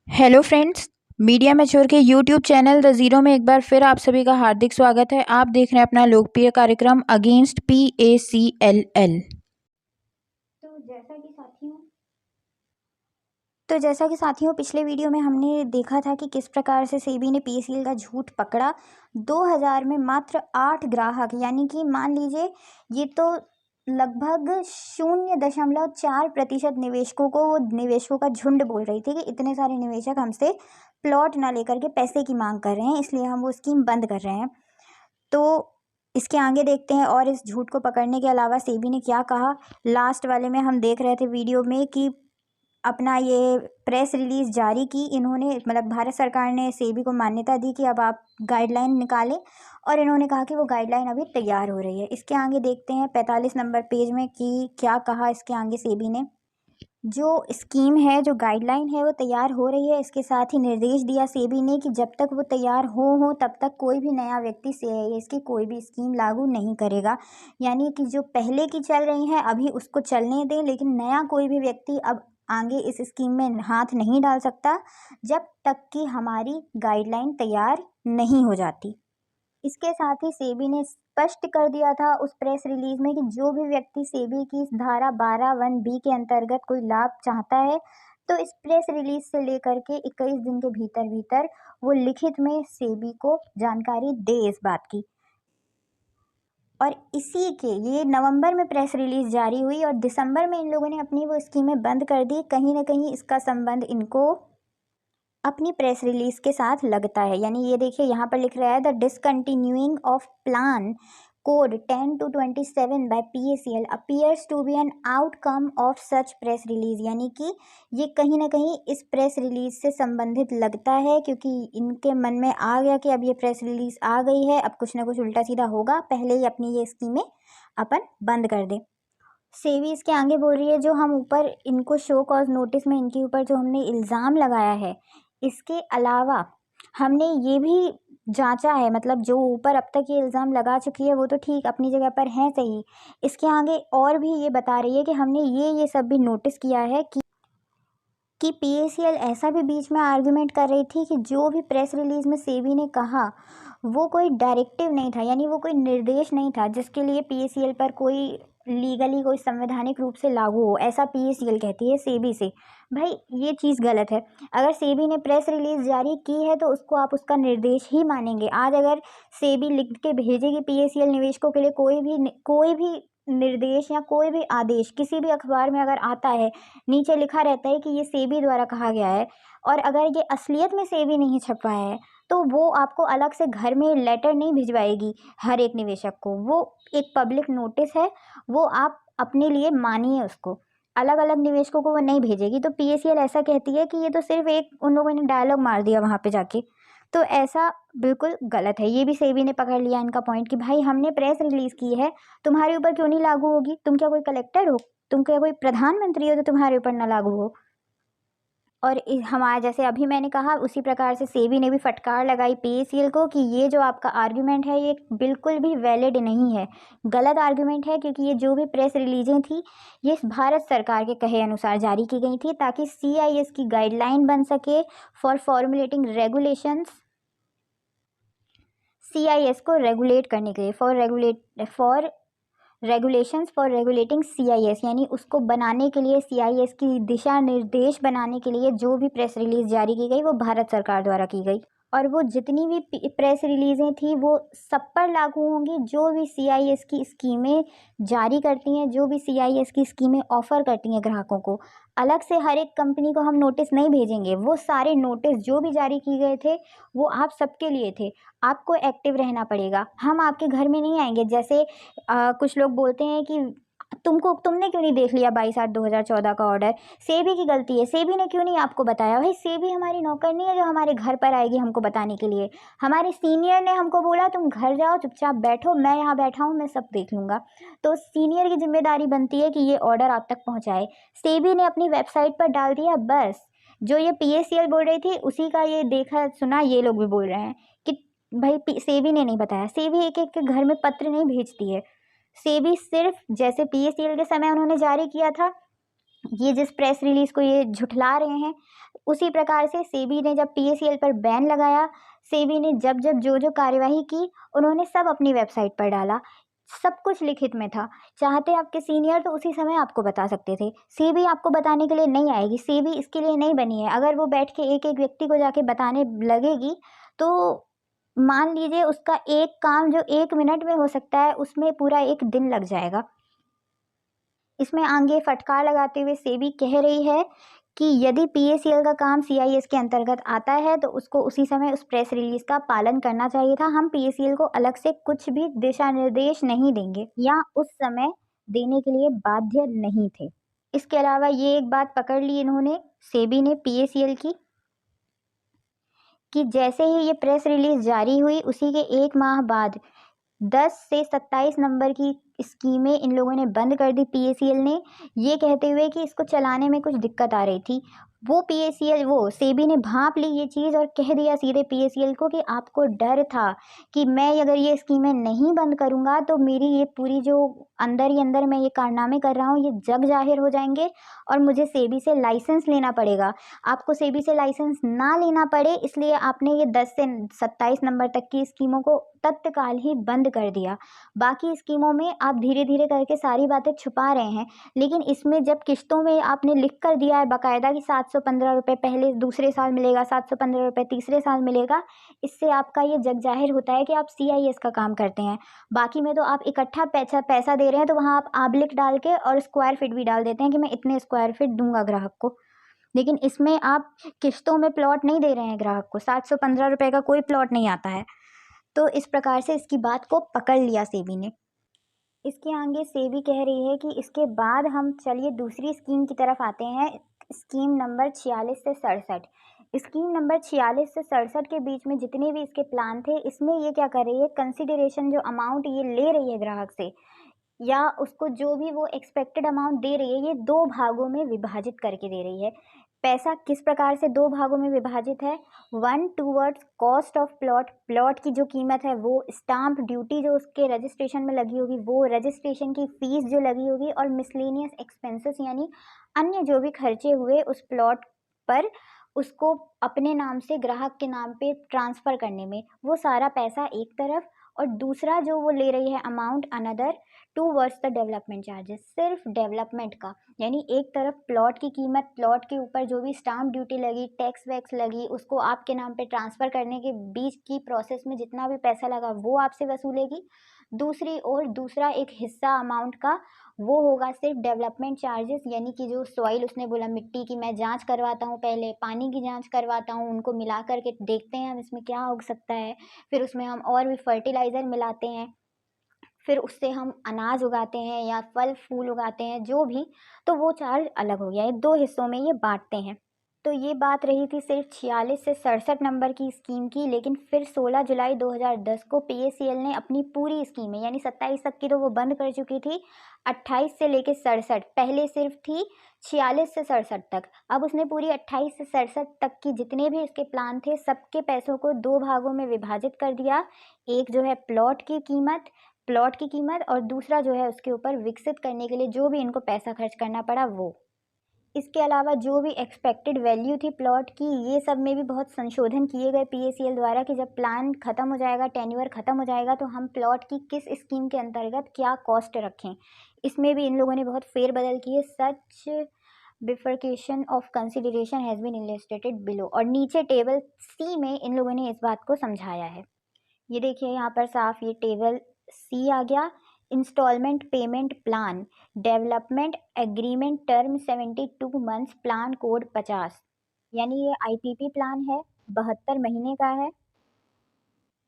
Hello friends. Media mature के YouTube channel the zero में एक बार फिर आप सभी का हार्दिक स्वागत है। आप देख रहे हैं अपना लोकप्रिय कार्यक्रम अगेंस्ट PACLL। तो जैसा कि साथियों पिछले वीडियो में हमने देखा था कि किस प्रकार से सेबी ने PACL का झूठ पकड़ा। 2000 में मात्र 8 ग्राहक, यानी कि मान लीजिए ये तो लगभग 0.4% निवेशकों का झुंड बोल रही थी कि इतने सारे निवेशक हमसे प्लॉट ना लेकर के पैसे की मांग कर रहे हैं, इसलिए हम वो स्कीम बंद कर रहे हैं। तो इसके आगे देखते हैं और इस झूठ को पकड़ने के अलावा सेबी ने क्या कहा। लास्ट वाले में हम देख रहे थे वीडियो में कि अपना ये प्रेस रिलीज़ जारी की इन्होंने, मतलब भारत सरकार ने सेबी को मान्यता दी कि अब आप गाइडलाइन निकालें, और इन्होंने कहा कि वो गाइडलाइन अभी तैयार हो रही है। इसके आगे देखते हैं 45 नंबर पेज में कि क्या कहा इसके आगे सेबी ने। जो स्कीम है, जो गाइडलाइन है वो तैयार हो रही है। इसके साथ ही निर्देश दिया सेबी ने कि जब तक वो तैयार हो तब तक कोई भी नया व्यक्ति CIS की कोई भी स्कीम लागू नहीं करेगा। यानी कि जो पहले की चल रही है अभी उसको चलने दें, लेकिन नया कोई भी व्यक्ति अब आगे इस स्कीम में हाथ नहीं डाल सकता जब तक कि हमारी गाइडलाइन तैयार नहीं हो जाती। इसके साथ ही सेबी ने स्पष्ट कर दिया था उस प्रेस रिलीज में कि जो भी व्यक्ति सेबी की इस धारा 12(1)(b) के अंतर्गत कोई लाभ चाहता है तो इस प्रेस रिलीज से लेकर के 21 दिन के भीतर भीतर वो लिखित में सेबी को जानकारी दे इस बात की। और इसी के ये नवंबर में प्रेस रिलीज जारी हुई और दिसंबर में इन लोगों ने अपनी वो स्कीमें बंद कर दी। कहीं ना कहीं इसका संबंध इनको अपनी प्रेस रिलीज के साथ लगता है। यानी ये देखिए यहाँ पर लिख रहा है the discontinuing of plan code 10-27 by PACL appears to be an outcome of such press release. यानी कि ये कहीं ना कहीं इस प्रेस रिलीज से संबंधित लगता है, क्योंकि इनके मन में आ गया कि अब ये प्रेस रिलीज आ गई है, अब कुछ ना कुछ उल्टा सीधा होगा, पहले ही अपनी ये स्कीमें अपन बंद कर दें। सेबी इसके आगे बोल रही है जो हम ऊपर इनको शो कॉज नोटिस में इनके ऊपर जो हमने इल्ज़ाम लगाया है, इसके अलावा हमने ये भी जांचा है, मतलब जो ऊपर अब तक ये इल्ज़ाम लगा चुकी है वो तो ठीक अपनी जगह पर है सही। इसके आगे और भी ये बता रही है कि हमने ये सब भी नोटिस किया है कि PACL ऐसा भी बीच में आर्गुमेंट कर रही थी कि जो भी प्रेस रिलीज में सेबी ने कहा वो कोई डायरेक्टिव नहीं था, यानी वो कोई निर्देश नहीं था जिसके लिए PACL पर कोई लीगली कोई संवैधानिक रूप से लागू हो, ऐसा PACL कहती है सेबी से। भाई ये चीज़ गलत है। अगर सेबी ने प्रेस रिलीज जारी की है तो उसको आप उसका निर्देश ही मानेंगे। आज अगर सेबी लिख के भेजेगी PACL निवेशकों के लिए कोई भी निर्देश या कोई भी आदेश किसी भी अखबार में अगर आता है, नीचे लिखा रहता है कि ये सेबी द्वारा कहा गया है, और अगर ये असलियत में सेबी नहीं छपवाया है तो वो आपको अलग से घर में लेटर नहीं भिजवाएगी हर एक निवेशक को। वो एक पब्लिक नोटिस है, वो आप अपने लिए मानिए उसको। अलग अलग निवेशकों को वो नहीं भेजेगी। तो PACL ऐसा कहती है कि ये तो सिर्फ एक उन लोगों ने डायलॉग मार दिया वहाँ पे जाके, तो ऐसा बिल्कुल गलत है। ये भी सेबी ने पकड़ लिया इनका पॉइंट कि भाई हमने प्रेस रिलीज की है, तुम्हारे ऊपर क्यों नहीं लागू होगी? तुम क्या कोई कलेक्टर हो? तुम क्या कोई प्रधानमंत्री हो तो तुम्हारे ऊपर ना लागू हो? और हमारा जैसे अभी मैंने कहा उसी प्रकार से सेबी ने भी फटकार लगाई PACL को कि ये जो आपका आर्ग्यूमेंट है ये बिल्कुल भी वैलिड नहीं है, गलत आर्ग्यूमेंट है, क्योंकि ये जो भी प्रेस रिलीजें थी ये भारत सरकार के कहे अनुसार जारी की गई थी ताकि CIS की गाइडलाइन बन सके फॉर फॉर्मुलेटिंग रेगुलेशंस, CIS को रेगुलेट करने के लिए, for regulations for regulating CIS, यानी उसको बनाने के लिए, CIS की दिशा निर्देश बनाने के लिए जो भी प्रेस रिलीज जारी की गई वो भारत सरकार द्वारा की गई। और वो जितनी भी प्रेस रिलीजें थी वो सब पर लागू होंगी जो भी CIS की स्कीमें जारी करती हैं, जो भी CIS की स्कीमें ऑफ़र करती हैं ग्राहकों को। अलग से हर एक कंपनी को हम नोटिस नहीं भेजेंगे, वो सारे नोटिस जो भी जारी किए गए थे वो आप सबके लिए थे। आपको एक्टिव रहना पड़ेगा, हम आपके घर में नहीं आएंगे। जैसे कुछ लोग बोलते हैं कि तुमने क्यों नहीं देख लिया 22/8/2014 का ऑर्डर? सेबी की गलती है, सेबी ने क्यों नहीं आपको बताया? भाई सेबी हमारी नौकर नहीं है जो हमारे घर पर आएगी हमको बताने के लिए। हमारे सीनियर ने हमको बोला तुम घर जाओ, चुपचाप बैठो, मैं यहाँ बैठा हूँ, मैं सब देख लूँगा। तो सीनियर की जिम्मेदारी बनती है कि ये ऑर्डर आप तक पहुँचाए। सेबी ने अपनी वेबसाइट पर डाल दिया, बस। जो ये PACL बोल रही थी उसी का ये देखा सुना ये लोग भी बोल रहे हैं कि भाई सेबी ने नहीं बताया। सेबी एक एक के घर में पत्र नहीं भेजती है। सेबी सिर्फ जैसे PACL के समय उन्होंने जारी किया था ये जिस प्रेस रिलीज को ये झुठला रहे हैं, उसी प्रकार से सेबी ने जब पीएसीएल पर बैन लगाया, सेबी ने जब जब जो जो कार्यवाही की, उन्होंने सब अपनी वेबसाइट पर डाला। सब कुछ लिखित में था। चाहते आपके सीनियर तो उसी समय आपको बता सकते थे। सेबी आपको बताने के लिए नहीं आएगी, सेबी इसके लिए नहीं बनी है। अगर वो बैठ के एक एक व्यक्ति को जाके बताने लगेगी तो मान लीजिए उसका एक काम जो 1 मिनट में हो सकता है, उसमें पूरा 1 दिन लग जाएगा। इसमें आगे फटकार लगाते हुए सेबी कह रही है कि यदि पीएसीएल का काम सीआईएस के अंतर्गत आता है तो उसको उसी समय उस प्रेस रिलीज का पालन करना चाहिए था। हम पीएसीएल को अलग से कुछ भी दिशा निर्देश नहीं देंगे या उस समय देने के लिए बाध्य नहीं थे। इसके अलावा ये एक बात पकड़ ली इन्होंने, सेबी ने पीएसीएल की, कि जैसे ही ये प्रेस रिलीज जारी हुई उसी के 1 माह बाद 10 से 27 नंबर की स्कीमें इन लोगों ने बंद कर दी पीएसीएल ने, ये कहते हुए कि इसको चलाने में कुछ दिक्कत आ रही थी। वो सेबी ने भांप ली ये चीज़ और कह दिया सीधे पीएसीएल को कि आपको डर था कि मैं अगर ये स्कीमें नहीं बंद करूँगा तो मेरी ये पूरी जो अंदर ही अंदर मैं ये कारनामे कर रहा हूँ ये जग जाहिर हो जाएंगे और मुझे सेबी से लाइसेंस लेना पड़ेगा। आपको सेबी से लाइसेंस ना लेना पड़े इसलिए आपने ये 10 से 27 नंबर तक की स्कीमों को तत्काल ही बंद कर दिया। बाकी स्कीमों में आप धीरे धीरे करके सारी बातें छुपा रहे हैं, लेकिन इसमें जब किस्तों में आपने लिख कर दिया है बाकायदा कि 715 रुपये पहले दूसरे साल मिलेगा, 715 रुपये तीसरे साल मिलेगा, इससे आपका ये जग जाहिर होता है कि आप सीआईएस का काम करते हैं। बाकी में तो आप इकट्ठा पैसा दे रहे हैं तो वहाँ आप आबलिक डाल के और स्क्वायर फीट भी डाल देते हैं कि मैं इतने स्क्वायर फीट दूंगा ग्राहक को, लेकिन इसमें आप किस्तों में प्लॉट नहीं दे रहे हैं ग्राहक को। 715 रुपये का कोई प्लॉट नहीं आता है। तो इस प्रकार से इसकी बात को पकड़ लिया सेबी ने। इसके आगे सेबी कह रही है कि इसके बाद हम चलिए दूसरी स्कीम की तरफ आते हैं, स्कीम नंबर 46 से 67। स्कीम नंबर 46 से 67 के बीच में जितने भी इसके प्लान थे, इसमें ये क्या कर रही है, कंसिडरेशन जो अमाउंट ये ले रही है ग्राहक से या उसको जो भी वो एक्सपेक्टेड अमाउंट दे रही है, ये 2 भागों में विभाजित करके दे रही है। पैसा किस प्रकार से 2 भागों में विभाजित है, 1 towards cost of plot, plot की जो कीमत है वो, स्टाम्प ड्यूटी जो उसके रजिस्ट्रेशन में लगी होगी वो, रजिस्ट्रेशन की फीस जो लगी होगी और मिसलेनियस एक्सपेंसेस यानी अन्य जो भी खर्चे हुए उस प्लॉट पर उसको अपने नाम से ग्राहक के नाम पे ट्रांसफ़र करने में, वो सारा पैसा एक तरफ, और दूसरा जो वो ले रही है amount another towards the development charges, सिर्फ डेवलपमेंट का, यानी एक तरफ प्लॉट की कीमत, प्लॉट के ऊपर जो भी स्टाम्प ड्यूटी लगी, टैक्स वैक्स लगी, उसको आपके नाम पे ट्रांसफ़र करने के बीच की प्रोसेस में जितना भी पैसा लगा वो आपसे वसूलेगी। दूसरी ओर दूसरा एक हिस्सा अमाउंट का वो होगा सिर्फ डेवलपमेंट चार्जेस, यानी कि जो सॉइल उसने बोला मिट्टी की मैं जांच करवाता हूँ, पहले पानी की जांच करवाता हूँ, उनको मिला करके देखते हैं हम इसमें क्या उग सकता है, फिर उसमें हम और भी फर्टिलाइज़र मिलाते हैं, फिर उससे हम अनाज उगाते हैं या फल फूल उगाते हैं जो भी, तो वो चार्ज अलग हो गया है। 2 हिस्सों में ये बांटते हैं। तो ये बात रही थी सिर्फ 46 से 67 नंबर की स्कीम की, लेकिन फिर 16 जुलाई 2010 को पीएसीएल ने अपनी पूरी स्कीमें यानी 27 तक की तो वो बंद कर चुकी थी, 28 से लेके 67, पहले सिर्फ थी 46 से 67 तक, अब उसने पूरी 28 से 67 तक की जितने भी इसके प्लान थे सबके पैसों को 2 भागों में विभाजित कर दिया। एक जो है प्लॉट की कीमत और दूसरा जो है उसके ऊपर विकसित करने के लिए जो भी इनको पैसा खर्च करना पड़ा वो। इसके अलावा जो भी एक्सपेक्टेड वैल्यू थी प्लॉट की, ये सब में भी बहुत संशोधन किए गए पीएसीएल द्वारा कि जब प्लान ख़त्म हो जाएगा, टेन्योर ख़त्म हो जाएगा तो हम प्लॉट की किस स्कीम के अंतर्गत क्या कॉस्ट रखें, इसमें भी इन लोगों ने बहुत फेरबदल किए। Such bifurcation of consideration has been illustrated below, और नीचे टेबल सी में इन लोगों ने इस बात को समझाया है। ये देखिए यहाँ पर साफ ये टेबल सी आ गया। Installment payment plan, development agreement term 72 months, plan code 50, यानी ये आईपीपी प्लान है, 72 महीने का है,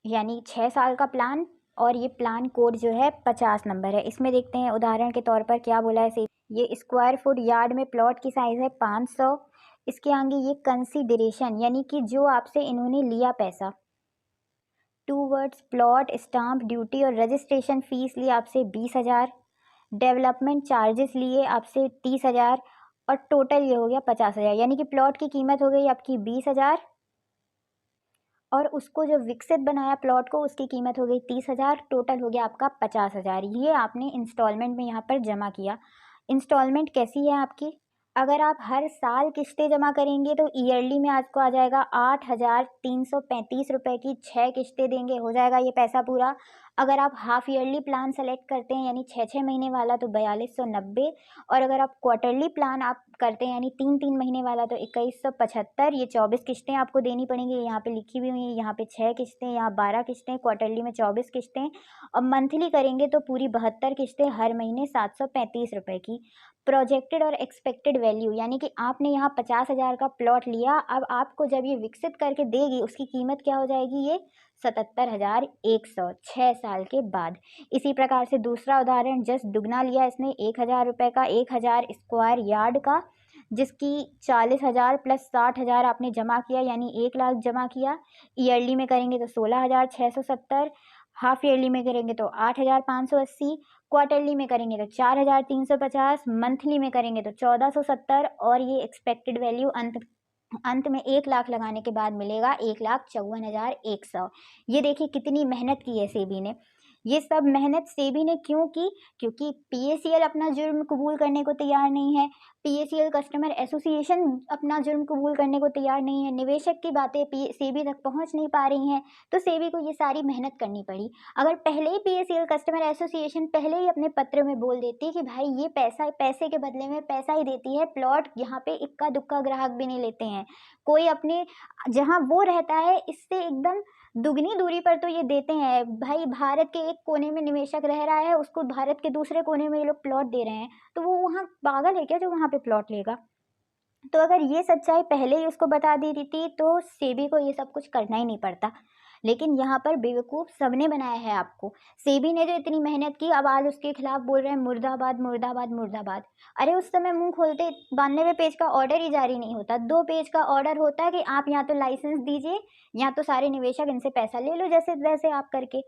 यानी 6 साल का प्लान, और ये प्लान कोड जो है 50 नंबर है। इसमें देखते हैं उदाहरण के तौर पर क्या बोला है। ये स्क्वायर फुट यार्ड में प्लॉट की साइज़ है 500। इसके आगे ये कंसिडरेशन यानी कि जो आपसे इन्होंने लिया पैसा, टूवर्ड्स प्लॉट स्टाम्प ड्यूटी और रजिस्ट्रेशन फ़ीस लिए आपसे 20,000, डेवलपमेंट चार्जेस लिए आपसे 30,000 और टोटल ये हो गया 50,000, यानी कि प्लॉट की कीमत हो गई आपकी 20,000 और उसको जो विकसित बनाया प्लॉट को उसकी कीमत हो गई 30,000, टोटल हो गया आपका 50,000। ये आपने इंस्टॉलमेंट में यहाँ पर जमा किया। इंस्टॉलमेंट कैसी है आपकी, अगर आप हर साल किस्तें जमा करेंगे तो ईयरली में आपको आ जाएगा 8,335 रुपये की 6 किस्तें देंगे, हो जाएगा ये पैसा पूरा। अगर आप हाफ ईयरली प्लान सेलेक्ट करते हैं यानी 6 महीने वाला तो 4290, और अगर आप क्वार्टरली प्लान आप करते हैं यानी 3 महीने वाला तो 2175। ये 24 किस्तें आपको देनी पड़ेंगी, यहाँ पे लिखी हुई हैं, यहाँ पे 6 किस्तें, यहाँ 12 किस्तें, क्वार्टरली में 24 किस्तें, और मंथली करेंगे तो पूरी 72 किस्तें हर महीने 735 रुपये की। प्रोजेक्टेड और एक्सपेक्टेड वैल्यू यानी कि आपने यहाँ 50,000 का प्लॉट लिया, अब आपको जब ये विकसित करके देगी उसकी कीमत क्या हो जाएगी, ये 77,100 6 साल के बाद। इसी प्रकार से दूसरा उदाहरण जस्ट दुगना लिया इसने 1,000 रुपये का, 1,000 स्क्वायर यार्ड का, जिसकी 40,000 प्लस 60,000 आपने जमा किया यानी 1,00,000 जमा किया। ईयरली में करेंगे तो 16,670, हाफ ईयरली में करेंगे तो 8,580, क्वार्टरली में करेंगे तो 4,350, मंथली में करेंगे तो 1,470, और ये एक्सपेक्टेड वैल्यू अंत में 1,00,000 लगाने के बाद मिलेगा 1,54,100। ये देखिए कितनी मेहनत की है सेबी ने। ये सब मेहनत सेबी ने क्यों की? क्योंकि पीएसीएल अपना जुर्म कबूल करने को तैयार नहीं है, पीएसीएल कस्टमर एसोसिएशन अपना जुर्म कबूल करने को तैयार नहीं है, निवेशक की बातें सेबी तक पहुंच नहीं पा रही हैं, तो सेबी को ये सारी मेहनत करनी पड़ी। अगर पहले ही पीएसीएल कस्टमर एसोसिएशन पहले ही अपने पत्र में बोल देती कि भाई ये पैसे के बदले में पैसा ही देती है, प्लॉट यहाँ पे इक्का दुक्का ग्राहक भी नहीं लेते हैं, कोई अपने जहाँ वो रहता है इससे एकदम दुगनी दूरी पर तो ये देते हैं। भाई भारत के एक कोने में निवेशक रह रहा है, उसको भारत के दूसरे कोने में ये लोग प्लॉट दे रहे हैं, तो वो वहाँ पागल है क्या जो वहाँ पे प्लॉट लेगा? तो अगर ये सच्चाई पहले ही उसको बता दी थी तो सेबी को ये सब कुछ करना ही नहीं पड़ता। लेकिन यहाँ पर बेवकूफ़ सबने बनाया है आपको। सेबी ने जो इतनी मेहनत की, अब आज उसके खिलाफ बोल रहे हैं मुर्दाबाद मुर्दाबाद मुर्दाबाद। अरे उस समय मुंह खोलते 92 पेज का ऑर्डर ही जारी नहीं होता, 2 पेज का ऑर्डर होता है कि आप या तो लाइसेंस दीजिए या तो सारे निवेशक इनसे पैसा ले लो जैसे तैसे आप करके।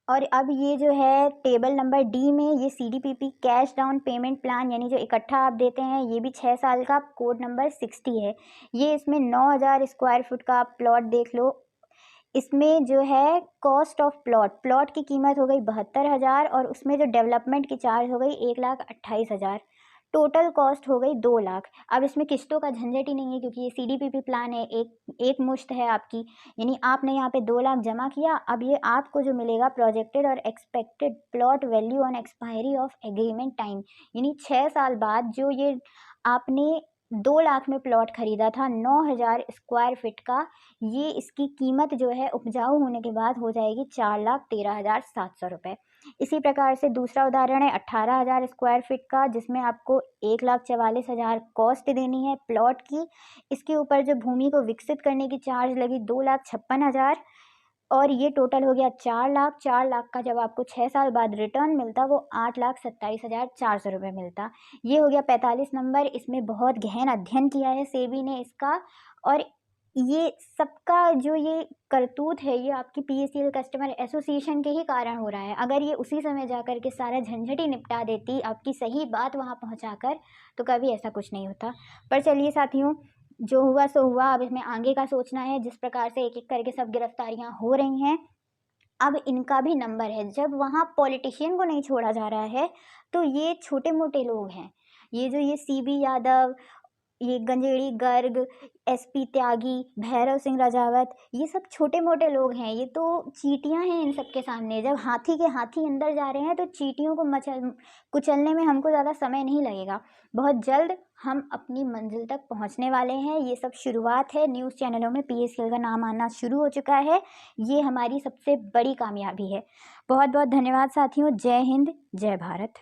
और अब ये जो है टेबल नंबर डी में ये सीडीपीपी कैश डाउन पेमेंट प्लान यानी जो इकट्ठा आप देते हैं, ये भी 6 साल का, कोड नंबर 60 है। ये इसमें 9,000 स्क्वायर फुट का आप प्लॉट देख लो। इसमें जो है कॉस्ट ऑफ प्लॉट की कीमत हो गई 72,000, और उसमें जो डेवलपमेंट की चार्ज हो गई 1,28,000, टोटल कॉस्ट हो गई 2,00,000। अब इसमें किस्तों का झंझट ही नहीं है क्योंकि ये सीडीपीपी प्लान है, एक मुश्त है आपकी, यानी आपने यहाँ पे 2,00,000 जमा किया। अब ये आपको जो मिलेगा प्रोजेक्टेड और expected plot value on expiry of agreement time, यानी 6 साल बाद जो ये आपने 2,00,000 में प्लॉट खरीदा था 9,000 स्क्वायर फीट का, ये इसकी कीमत जो है उपजाऊ होने के बाद हो जाएगी 4,13,700 रुपये। इसी प्रकार से दूसरा उदाहरण है 18,000 स्क्वायर फीट का, जिसमें आपको 1,44,000 कॉस्ट देनी है प्लॉट की। इसके ऊपर जो भूमि को विकसित करने की चार्ज लगी 2,56,000, और ये टोटल हो गया 4,00,000। 4,00,000 का जब आपको 6 साल बाद रिटर्न मिलता वो 8,27,400 रुपये मिलता। ये हो गया 45 नंबर। इसमें बहुत गहन अध्ययन किया है सेबी ने इसका, और ये सबका जो ये करतूत है ये आपकी पीएसीएल कस्टमर एसोसिएशन के ही कारण हो रहा है। अगर ये उसी समय जा कर के सारा झंझट ही निपटा देती, आपकी सही बात वहाँ पहुँचाकर, तो कभी ऐसा कुछ नहीं होता। पर चलिए साथियों, जो हुआ सो हुआ, अब इसमें आगे का सोचना है। जिस प्रकार से एक एक करके सब गिरफ्तारियां हो रही हैं, अब इनका भी नंबर है। जब वहाँ पॉलिटिशियन को नहीं छोड़ा जा रहा है तो ये छोटे मोटे लोग हैं, ये जो ये सीबी यादव, ये गंजेड़ी गर्ग, एसपी त्यागी, भैरव सिंह राजावत, ये सब छोटे मोटे लोग हैं, ये तो चींटियां हैं इन सब के सामने। जब हाथी के हाथी अंदर जा रहे हैं तो चींटियों को कुचलने में हमको ज़्यादा समय नहीं लगेगा। बहुत जल्द हम अपनी मंजिल तक पहुंचने वाले हैं। ये सब शुरुआत है, न्यूज़ चैनलों में पीएसीएल का नाम आना शुरू हो चुका है, ये हमारी सबसे बड़ी कामयाबी है। बहुत बहुत धन्यवाद साथियों। जय हिंद, जय भारत।